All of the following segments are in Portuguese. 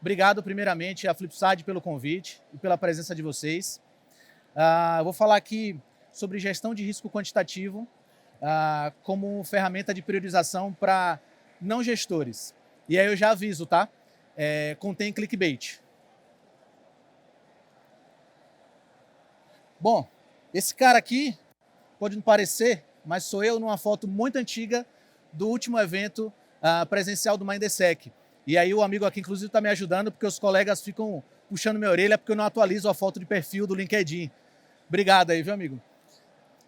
Obrigado, primeiramente, à Flipside pelo convite e pela presença de vocês. Eu vou falar aqui sobre gestão de risco quantitativo como ferramenta de priorização para não gestores. E aí eu já aviso, tá? Contém clickbait. Bom, esse cara aqui pode não parecer, mas sou eu numa foto muito antiga do último evento presencial do Mindsec. E aí o amigo aqui, inclusive, está me ajudando, porque os colegas ficam puxando minha orelha porque eu não atualizo a foto de perfil do LinkedIn. Obrigado aí, viu, amigo?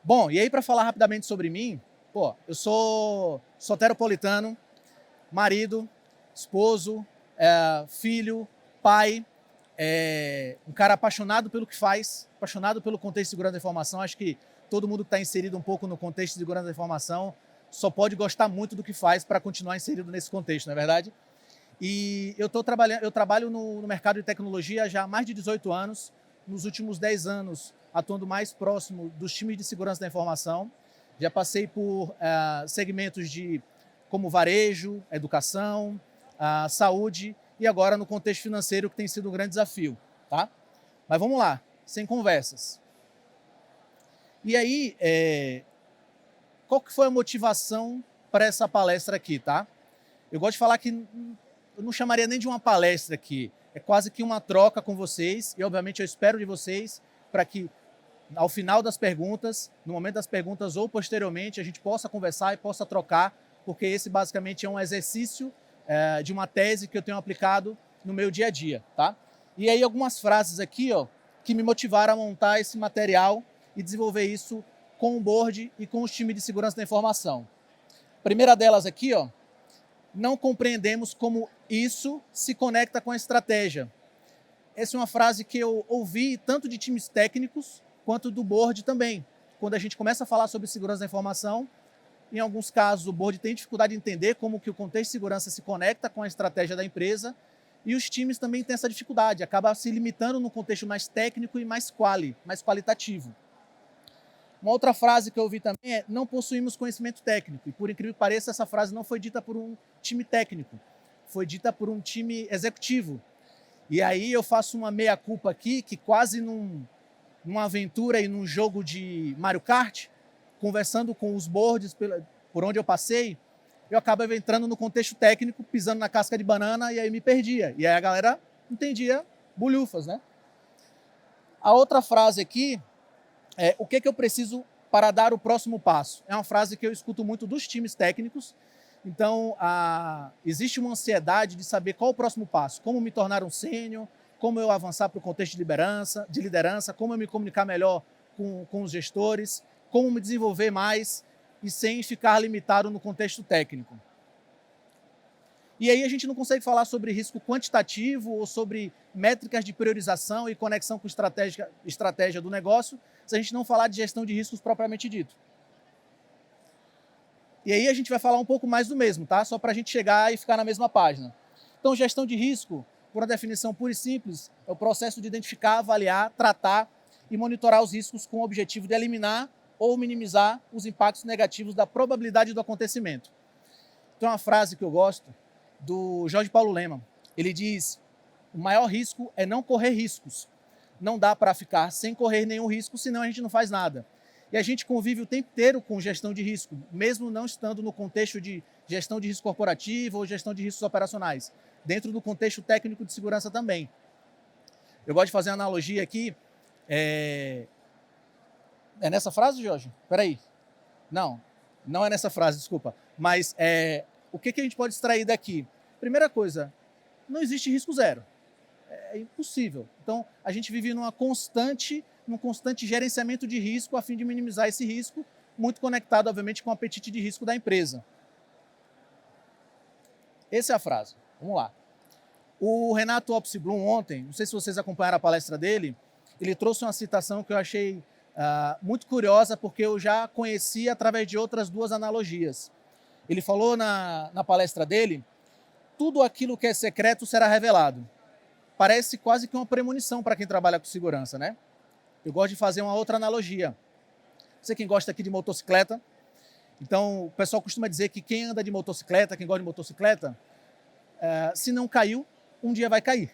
Bom, e aí para falar rapidamente sobre mim, eu sou soteropolitano, marido, esposo, filho, pai, um cara apaixonado pelo que faz, apaixonado pelo contexto de segurança da informação. Acho que todo mundo que está inserido um pouco no contexto de segurança da informação só pode gostar muito do que faz para continuar inserido nesse contexto, não é verdade? E eu trabalho no mercado de tecnologia já há mais de 18 anos, nos últimos 10 anos atuando mais próximo dos times de segurança da informação. Já passei por segmentos como varejo, educação, saúde e agora no contexto financeiro, que tem sido um grande desafio, tá? Mas vamos lá, sem conversas. E aí, qual que foi a motivação para essa palestra aqui, tá? Eu gosto de falar que eu não chamaria nem de uma palestra aqui, é quase que uma troca com vocês, e obviamente eu espero de vocês para que ao final das perguntas, no momento das perguntas ou posteriormente, a gente possa conversar e possa trocar, porque esse basicamente é um exercício de uma tese que eu tenho aplicado no meu dia a dia, tá? E aí algumas frases aqui, que me motivaram a montar esse material e desenvolver isso com o board e com os times de segurança da informação. A primeira delas aqui, não compreendemos como isso se conecta com a estratégia. Essa é uma frase que eu ouvi tanto de times técnicos quanto do board também. Quando a gente começa a falar sobre segurança da informação, em alguns casos o board tem dificuldade de entender como que o contexto de segurança se conecta com a estratégia da empresa, e os times também têm essa dificuldade, acaba se limitando no contexto mais técnico e mais qualitativo. Uma outra frase que eu ouvi também é: não possuímos conhecimento técnico. E por incrível que pareça, essa frase não foi dita por um time técnico, foi dita por um time executivo. E aí eu faço uma meia-culpa aqui, que quase numa aventura e num jogo de Mario Kart, conversando com os boards por onde eu passei, eu acabo entrando no contexto técnico, pisando na casca de banana, e aí me perdia. E aí a galera entendia bulhufas, né? A outra frase aqui é: o que eu preciso para dar o próximo passo? É uma frase que eu escuto muito dos times técnicos. Então, existe uma ansiedade de saber qual o próximo passo, como me tornar um sênior, como eu avançar para o contexto de liderança, como eu me comunicar melhor com os gestores, como me desenvolver mais e sem ficar limitado no contexto técnico. E aí a gente não consegue falar sobre risco quantitativo ou sobre métricas de priorização e conexão com estratégia do negócio se a gente não falar de gestão de riscos propriamente dito. E aí a gente vai falar um pouco mais do mesmo, tá? Só para a gente chegar e ficar na mesma página. Então, gestão de risco, por uma definição pura e simples, é o processo de identificar, avaliar, tratar e monitorar os riscos com o objetivo de eliminar ou minimizar os impactos negativos da probabilidade do acontecimento. Tem uma frase que eu gosto do Jorge Paulo Lemann. Ele diz: o maior risco é não correr riscos. Não dá para ficar sem correr nenhum risco, senão a gente não faz nada. E a gente convive o tempo inteiro com gestão de risco, mesmo não estando no contexto de gestão de risco corporativo ou gestão de riscos operacionais, dentro do contexto técnico de segurança também. Eu gosto de fazer uma analogia aqui. É nessa frase, Jorge? Peraí. Não é nessa frase, desculpa. Mas o que a gente pode extrair daqui? Primeira coisa, não existe risco zero. É impossível. Então, a gente vive num constante gerenciamento de risco a fim de minimizar esse risco, muito conectado, obviamente, com o apetite de risco da empresa. Essa é a frase. Vamos lá. O Renato Opsblum ontem, não sei se vocês acompanharam a palestra dele, ele trouxe uma citação que eu achei muito curiosa, porque eu já conheci através de outras duas analogias. Ele falou na palestra dele: tudo aquilo que é secreto será revelado. Parece quase que uma premonição para quem trabalha com segurança, né? Eu gosto de fazer uma outra analogia. Você quem gosta aqui de motocicleta, então o pessoal costuma dizer que quem anda de motocicleta, quem gosta de motocicleta, se não caiu, um dia vai cair.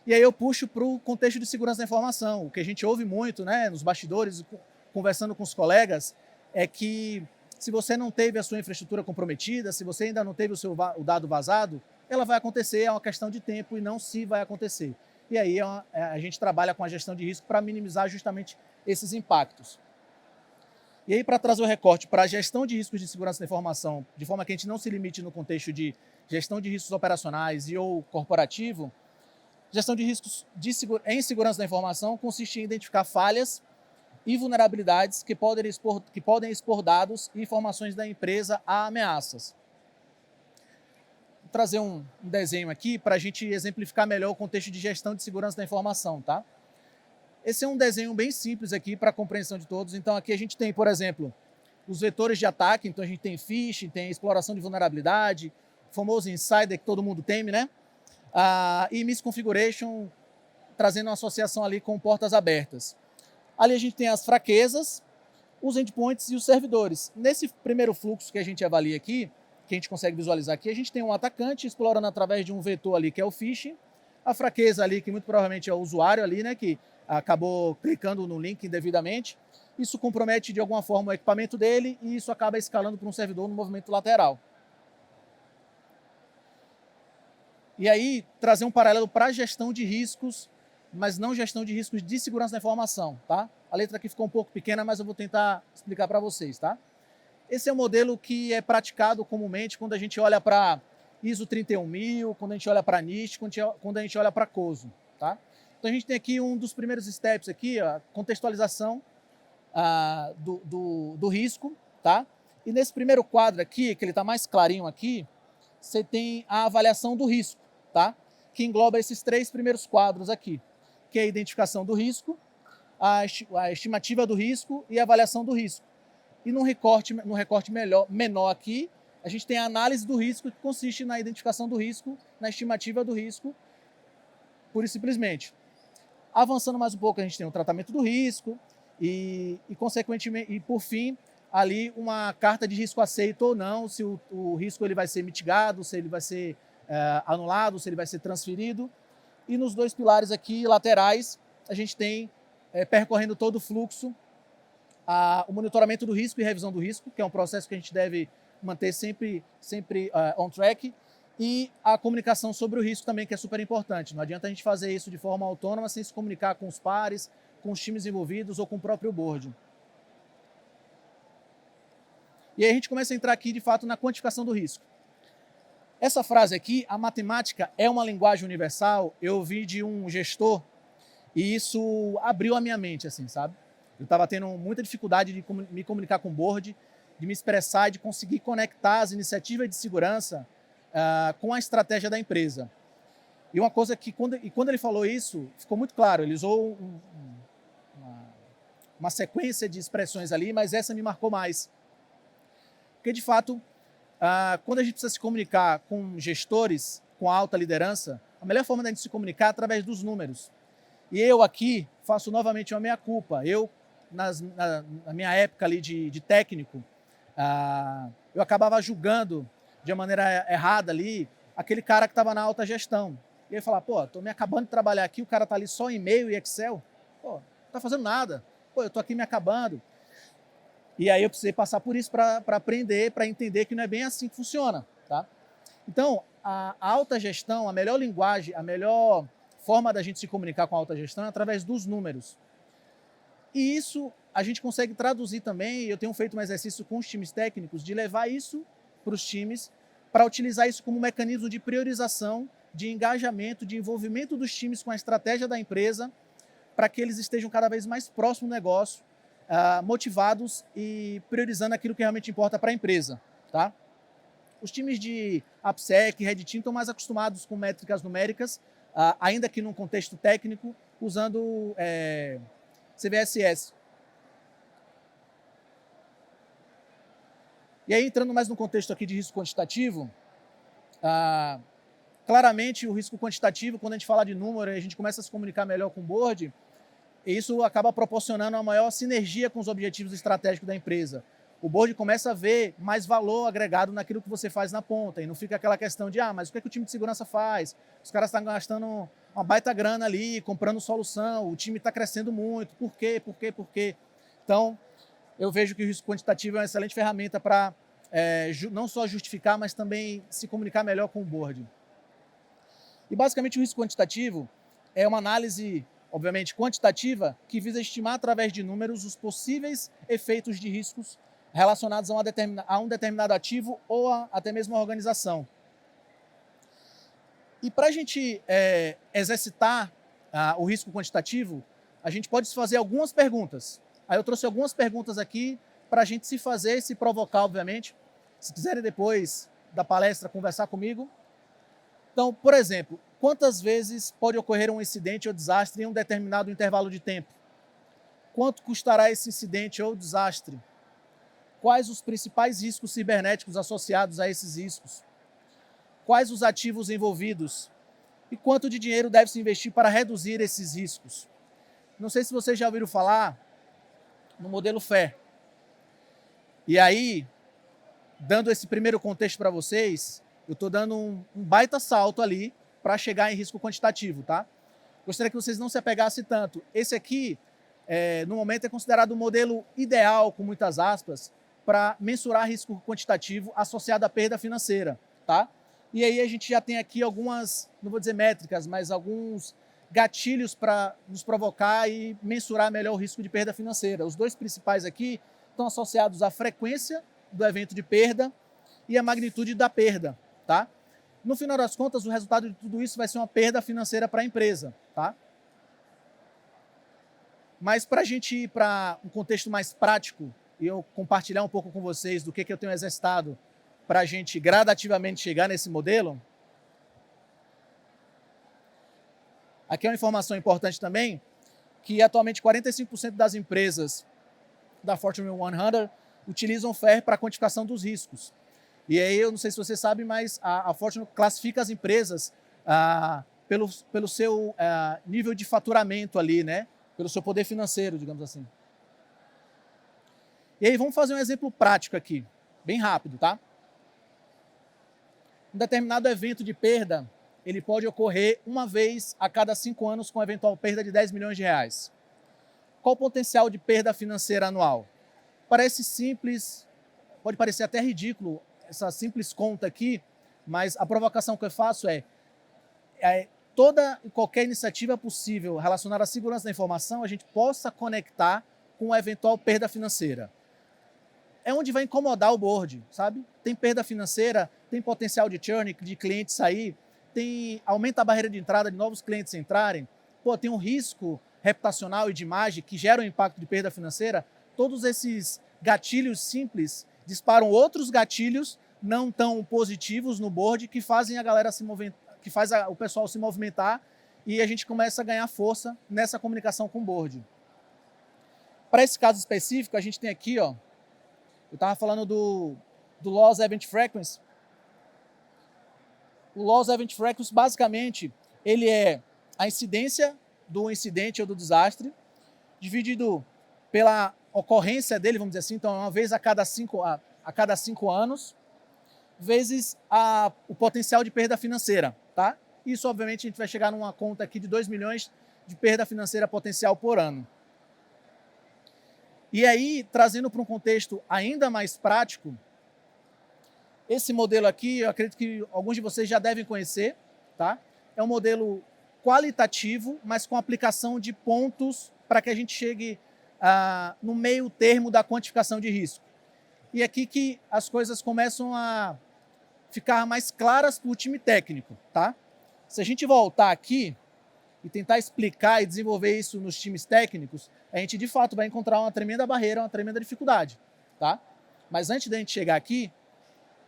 E aí eu puxo para o contexto de segurança da informação. O que a gente ouve muito, né, nos bastidores, conversando com os colegas, é que se você não teve a sua infraestrutura comprometida, se você ainda não teve o dado vazado, ela vai acontecer, é uma questão de tempo e não se vai acontecer. E aí a gente trabalha com a gestão de risco para minimizar justamente esses impactos. E aí, para trazer o recorte para a gestão de riscos de segurança da informação, de forma que a gente não se limite no contexto de gestão de riscos operacionais e ou corporativo, gestão de riscos em segurança da informação consiste em identificar falhas e vulnerabilidades que podem expor dados e informações da empresa a ameaças. Vou trazer um desenho aqui para a gente exemplificar melhor o contexto de gestão de segurança da informação, tá? Esse é um desenho bem simples aqui para a compreensão de todos. Então aqui a gente tem, por exemplo, os vetores de ataque. Então a gente tem phishing, tem exploração de vulnerabilidade, o famoso insider que todo mundo teme, né? E misconfiguration, trazendo uma associação ali com portas abertas. Ali a gente tem as fraquezas, os endpoints e os servidores. Nesse primeiro fluxo que a gente avalia aqui, que a gente consegue visualizar aqui, a gente tem um atacante explorando através de um vetor ali, que é o phishing, a fraqueza ali, que muito provavelmente é o usuário ali, né, que acabou clicando no link indevidamente. Isso compromete de alguma forma o equipamento dele e isso acaba escalando para um servidor no movimento lateral. E aí, trazer um paralelo para a gestão de riscos, mas não gestão de riscos de segurança da informação, tá? A letra aqui ficou um pouco pequena, mas eu vou tentar explicar para vocês, tá? Esse é um modelo que é praticado comumente quando a gente olha para ISO 31000, quando a gente olha para NIST, quando a gente olha para COSO, tá? Então a gente tem aqui um dos primeiros steps aqui, a contextualização do risco, tá? E nesse primeiro quadro aqui, que ele está mais clarinho aqui, você tem a avaliação do risco, tá? Que engloba esses 3 primeiros quadros aqui, que é a identificação do risco, a estimativa do risco e a avaliação do risco. E no recorte menor aqui, a gente tem a análise do risco, que consiste na identificação do risco, na estimativa do risco, pura e simplesmente. Avançando mais um pouco, a gente tem o tratamento do risco e consequentemente, e por fim, ali uma carta de risco aceito ou não, se o risco ele vai ser mitigado, se ele vai ser anulado, se ele vai ser transferido. E nos 2 pilares aqui laterais, a gente tem, percorrendo todo o fluxo, o monitoramento do risco e revisão do risco, que é um processo que a gente deve manter sempre on track, e a comunicação sobre o risco também, que é super importante. Não adianta a gente fazer isso de forma autônoma sem se comunicar com os pares, com os times envolvidos ou com o próprio board. E aí a gente começa a entrar aqui, de fato, na quantificação do risco. Essa frase aqui, a matemática é uma linguagem universal, eu ouvi de um gestor e isso abriu a minha mente, assim, sabe? Eu estava tendo muita dificuldade de me comunicar com o board, de me expressar e de conseguir conectar as iniciativas de segurança com a estratégia da empresa. E uma coisa que, quando ele falou isso, ficou muito claro. Ele usou uma sequência de expressões ali, mas essa me marcou mais. Porque, de fato, quando a gente precisa se comunicar com gestores, com alta liderança, a melhor forma da gente se comunicar é através dos números. E eu aqui faço novamente uma meia-culpa. Eu, na minha época ali de técnico, eu acabava julgando de uma maneira errada ali aquele cara que estava na alta gestão. E ele falava, pô, estou me acabando de trabalhar aqui, o cara está ali só em e-mail e Excel. Pô, não está fazendo nada. Pô, eu estou aqui me acabando. E aí eu precisei passar por isso para aprender, para entender que não é bem assim que funciona, tá? Então, a alta gestão, a melhor linguagem, a melhor forma da gente se comunicar com a alta gestão é através dos números. E isso a gente consegue traduzir também, eu tenho feito um exercício com os times técnicos, de levar isso para os times, para utilizar isso como um mecanismo de priorização, de engajamento, de envolvimento dos times com a estratégia da empresa, para que eles estejam cada vez mais próximos do negócio, motivados e priorizando aquilo que realmente importa para a empresa, tá? Os times de AppSec, Red Team estão mais acostumados com métricas numéricas, ainda que num contexto técnico, usando CVSS. E aí, entrando mais no contexto aqui de risco quantitativo, claramente o risco quantitativo, quando a gente fala de número, a gente começa a se comunicar melhor com o board, e isso acaba proporcionando uma maior sinergia com os objetivos estratégicos da empresa. o board começa a ver mais valor agregado naquilo que você faz na ponta, e não fica aquela questão de, mas o que é que o time de segurança faz? Os caras estão gastando uma baita grana ali, comprando solução, o time está crescendo muito, por quê? Então, eu vejo que o risco quantitativo é uma excelente ferramenta para não só justificar, mas também se comunicar melhor com o board. E basicamente o risco quantitativo é uma análise, obviamente, quantitativa, que visa estimar através de números os possíveis efeitos de riscos relacionados a um determinado ativo ou até mesmo a organização. E para a gente exercitar o risco quantitativo, a gente pode se fazer algumas perguntas. Aí eu trouxe algumas perguntas aqui para a gente se fazer, se provocar, obviamente. Se quiserem depois da palestra conversar comigo. Então, por exemplo, quantas vezes pode ocorrer um incidente ou desastre em um determinado intervalo de tempo? Quanto custará esse incidente ou desastre? Quais os principais riscos cibernéticos associados a esses riscos? Quais os ativos envolvidos? E quanto de dinheiro deve se investir para reduzir esses riscos? Não sei se vocês já ouviram falar no modelo FAIR. E aí, dando esse primeiro contexto para vocês, eu estou dando um baita salto ali para chegar em risco quantitativo, tá? Gostaria que vocês não se apegassem tanto. Esse aqui, no momento, é considerado o modelo ideal, com muitas aspas, para mensurar risco quantitativo associado à perda financeira, tá? E aí a gente já tem aqui algumas, não vou dizer métricas, mas alguns gatilhos para nos provocar e mensurar melhor o risco de perda financeira. Os dois principais aqui estão associados à frequência do evento de perda e à magnitude da perda, tá? No final das contas, o resultado de tudo isso vai ser uma perda financeira para a empresa, tá? Mas para a gente ir para um contexto mais prático e eu compartilhar um pouco com vocês do que eu tenho exercitado para a gente gradativamente chegar nesse modelo, aqui é uma informação importante também, que atualmente 45% das empresas da Fortune 100 utilizam o FAIR para a quantificação dos riscos. E aí, eu não sei se você sabe, mas a Fortune classifica as empresas pelo seu nível de faturamento ali, né? Pelo seu poder financeiro, digamos assim. E aí, vamos fazer um exemplo prático aqui, bem rápido, tá? Um determinado evento de perda, ele pode ocorrer uma vez a cada 5 anos com eventual perda de 10 milhões de reais. Qual o potencial de perda financeira anual? Parece simples, pode parecer até ridículo essa simples conta aqui, mas a provocação que eu faço é toda e qualquer iniciativa possível relacionada à segurança da informação, a gente possa conectar com a eventual perda financeira. É onde vai incomodar o board, sabe? Tem perda financeira, tem potencial de churn, de clientes sair, aumenta a barreira de entrada de novos clientes entrarem, tem um risco reputacional e de imagem que gera um impacto de perda financeira. Todos esses gatilhos simples disparam outros gatilhos não tão positivos no board que fazem a galera se movimentar, que faz o pessoal se movimentar e a gente começa a ganhar força nessa comunicação com o board. Para esse caso específico, a gente tem aqui, ó, eu estava falando do Loss Event Frequency. O Loss Event Frequency, basicamente, ele é a incidência do incidente ou do desastre, dividido pela ocorrência dele, vamos dizer assim, então uma vez a cada 5 anos, vezes o potencial de perda financeira, tá? Isso, obviamente, a gente vai chegar numa conta aqui de 2 milhões de perda financeira potencial por ano. E aí, trazendo para um contexto ainda mais prático, esse modelo aqui, eu acredito que alguns de vocês já devem conhecer, tá? É um modelo qualitativo, mas com aplicação de pontos para que a gente chegue no meio termo da quantificação de risco. E aqui que as coisas começam a ficar mais claras para o time técnico, tá? Se a gente voltar aqui e tentar explicar e desenvolver isso nos times técnicos, a gente de fato vai encontrar uma tremenda barreira, uma tremenda dificuldade, tá? Mas antes da gente chegar aqui,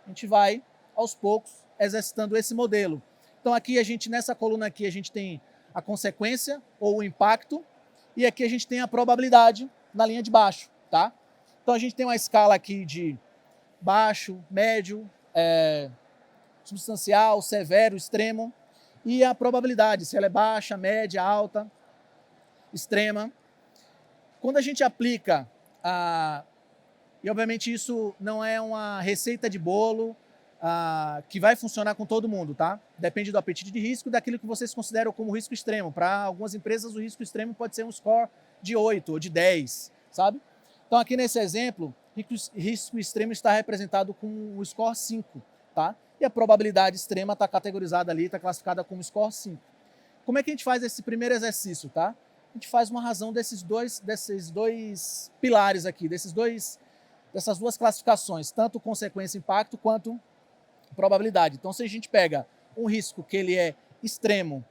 a gente vai, aos poucos, exercitando esse modelo. Então aqui nessa coluna aqui, a gente tem a consequência ou o impacto, e aqui a gente tem a probabilidade na linha de baixo, tá? Então a gente tem uma escala aqui de baixo, médio, substancial, severo, extremo, e a probabilidade, se ela é baixa, média, alta, extrema. Quando a gente aplica E, obviamente, isso não é uma receita de bolo que vai funcionar com todo mundo, tá? Depende do apetite de risco e daquilo que vocês consideram como risco extremo. Para algumas empresas, o risco extremo pode ser um score de 8 ou de 10, sabe? Então, aqui nesse exemplo, risco extremo está representado com o score 5, tá? E a probabilidade extrema está categorizada ali, está classificada como score 5. Como é que a gente faz esse primeiro exercício, tá? A gente faz uma razão desses dois pilares aqui, dessas duas classificações, tanto consequência e impacto quanto probabilidade. Então, se a gente pega um risco que ele é extremo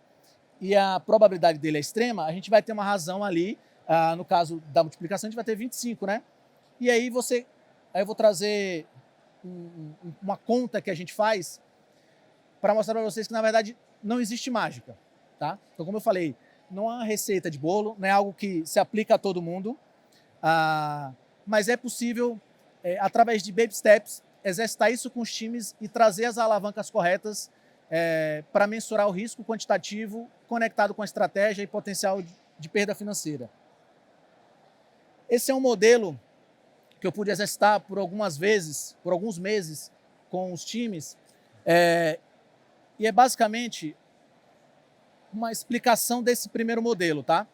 e a probabilidade dele é extrema, a gente vai ter uma razão ali, no caso da multiplicação, a gente vai ter 25, né? E aí eu vou trazer uma conta que a gente faz para mostrar para vocês que, na verdade, não existe mágica, tá? Então, como eu falei, não é uma receita de bolo, não é algo que se aplica a todo mundo, mas é possível, através de baby steps, exercitar isso com os times e trazer as alavancas corretas para mensurar o risco quantitativo conectado com a estratégia e potencial de perda financeira. Esse é um modelo que eu pude exercitar por alguns meses com os times, e é basicamente uma explicação desse primeiro modelo, tá?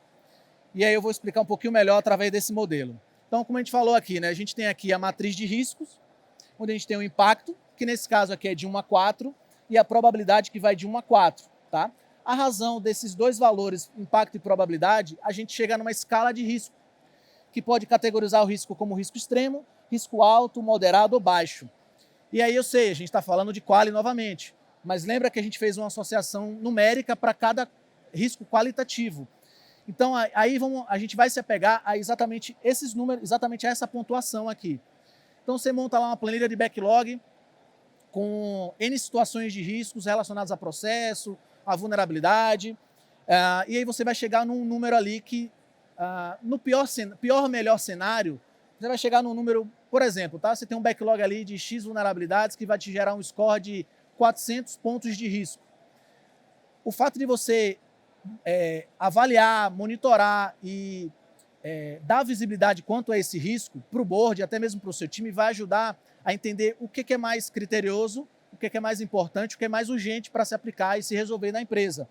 E aí eu vou explicar um pouquinho melhor através desse modelo. Então, como a gente falou aqui, né, a gente tem aqui a matriz de riscos, onde a gente tem o impacto, que nesse caso aqui é de 1 a 4, e a probabilidade que vai de 1 a 4, tá? A razão desses dois valores, impacto e probabilidade, a gente chega numa escala de risco, que pode categorizar o risco como risco extremo, risco alto, moderado ou baixo. E aí eu sei, a gente está falando de quali novamente, mas lembra que a gente fez uma associação numérica para cada risco qualitativo. Então aí a gente vai se apegar a exatamente esses números, exatamente a essa pontuação aqui. Então você monta lá uma planilha de backlog com N situações de riscos relacionados a processo, a vulnerabilidade, e aí você vai chegar num número ali que, no melhor cenário, você vai chegar num número, por exemplo, tá? Você tem um backlog ali de X vulnerabilidades que vai te gerar um score de 400 pontos de risco. O fato de você avaliar, monitorar e dar visibilidade quanto a esse risco para o board, até mesmo para o seu time, vai ajudar a entender o que é mais criterioso, o que é mais importante, o que é mais urgente para se aplicar e se resolver na empresa.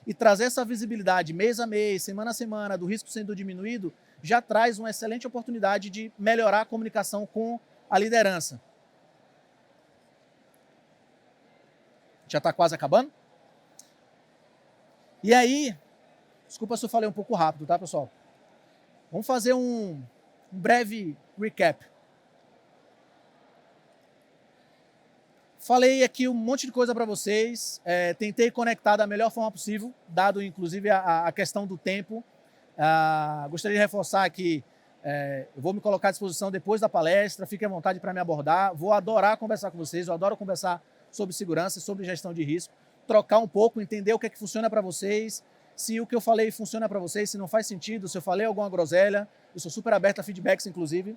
E trazer essa visibilidade mês a mês, semana a semana, do risco sendo diminuído, já traz uma excelente oportunidade de melhorar a comunicação com a liderança. Já está quase acabando? E aí, desculpa se eu falei um pouco rápido, tá, pessoal? Vamos fazer um breve recap. Falei aqui um monte de coisa para vocês, tentei conectar da melhor forma possível, dado inclusive a questão do tempo. Gostaria de reforçar que eu vou me colocar à disposição depois da palestra, fiquem à vontade para me abordar, vou adorar conversar com vocês, eu adoro conversar sobre segurança, sobre gestão de risco, trocar um pouco, entender o que é que funciona para vocês, se o que eu falei funciona para vocês, se não faz sentido, se eu falei alguma groselha, eu sou super aberto a feedbacks, inclusive.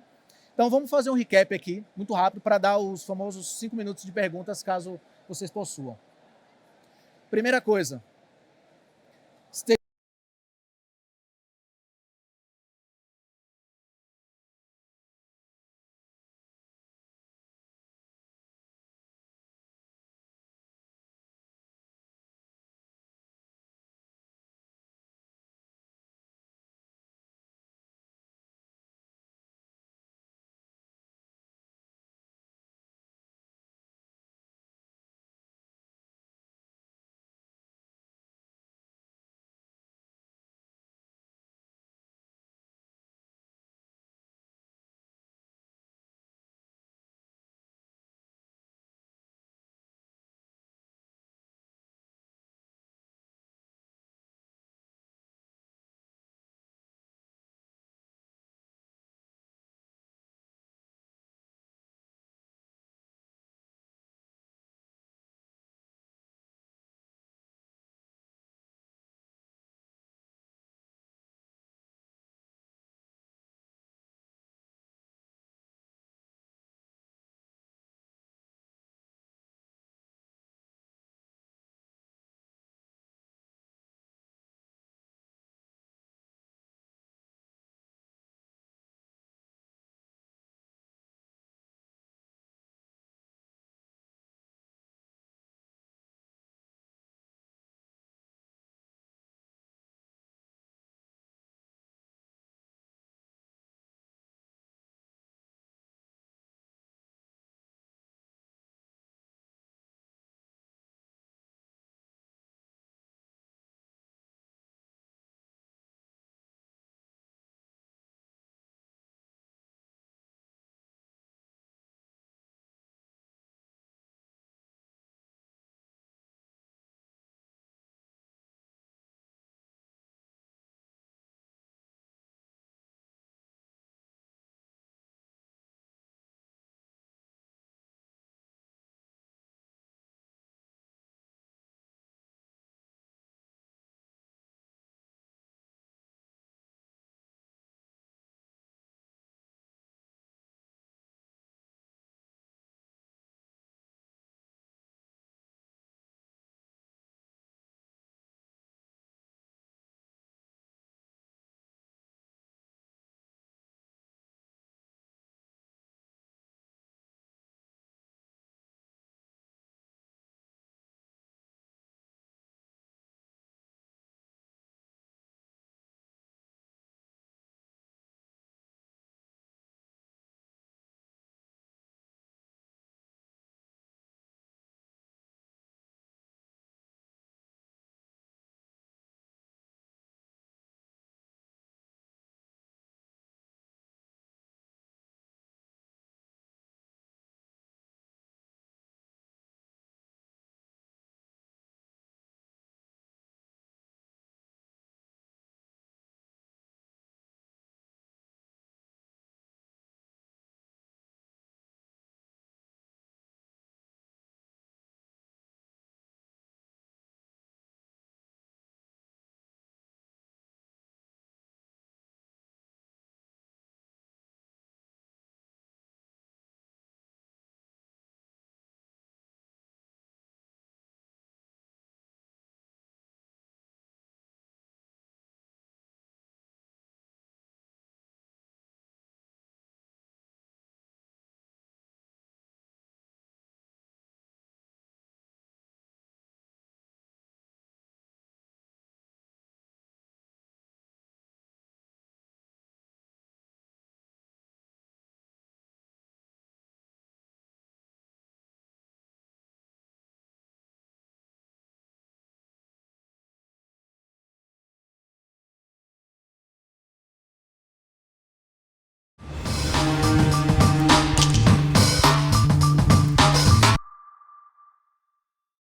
Então vamos fazer um recap aqui, muito rápido, para dar os famosos 5 minutos de perguntas, caso vocês possuam. Primeira coisa,